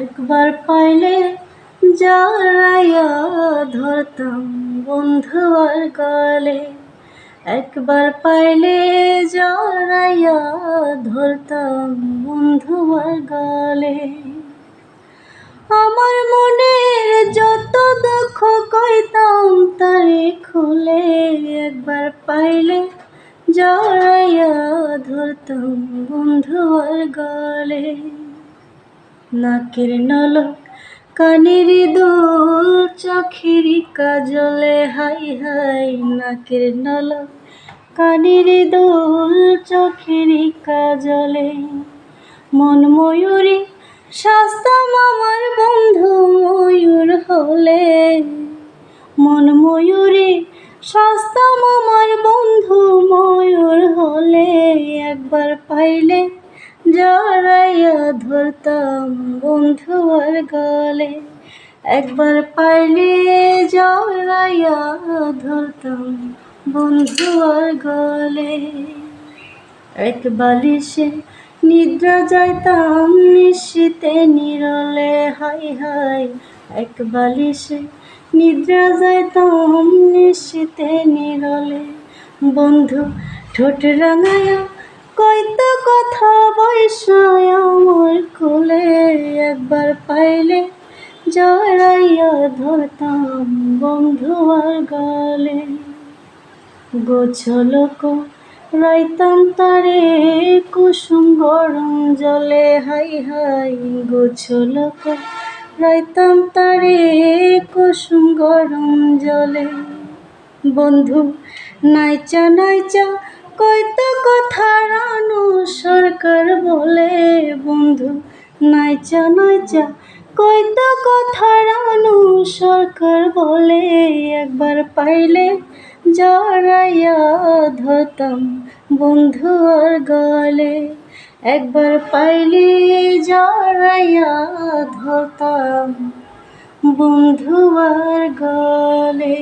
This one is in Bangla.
একবার পাইলে জড়াইয়া ধরতাম বন্ধু আর গলে। একবার পাইলে জড়াইয়া ধরতাম বন্ধু আর গলে। আমার মনের যত দুঃখ কইতাম তারে খুলে। একবার পাইলে জড়াইয়া ধরতাম বন্ধু আর গলে। নাকের নলক কানের দুল চোখের কাজলে, হাই হাই নাকের নলক কানের দুল চোখের কাজলে। মন ময়ূরী শাস্তাম আমার বন্ধু ময়ূর হলে। মন ময়ূরী শাস্তাম আমার বন্ধু ময়ূর হলে। একবার পাইলে জড়াইয়া ধরতাম বন্ধু আর গলে। একবার পাইলে জড়াইয়া ধরতাম বন্ধু আর গলে। এক বালিশে নিদ্রা যাইতাম নিশীতে নিরলে, হাই হাই এক বালিশে নিদ্রা যাইতাম নিশীতে নিরলে। বন্ধু ঠোঁট রাঙায়া কইতো কথা বৈশায় আমার কোলে। একবার পাইলে জড়াইয়া ধরতাম বন্ধু আর গলে। গোছলক রাইতাম তারে কুসুম গরম জলে, হাই হাই গোছলক রাইতাম তারে কুসুম গরম জলে। বন্ধু নাইচা নাইচা কইতো কথা রানু সরকার বলে। বন্ধু নাইচা নাইচা কইতো কথা রানু সরকার বলে। একবার পাইলে জড়াইয়া ধরতাম বন্ধু আর গলে। একবার পাইলে জড়াইয়া ধরতাম বন্ধু আর গলে।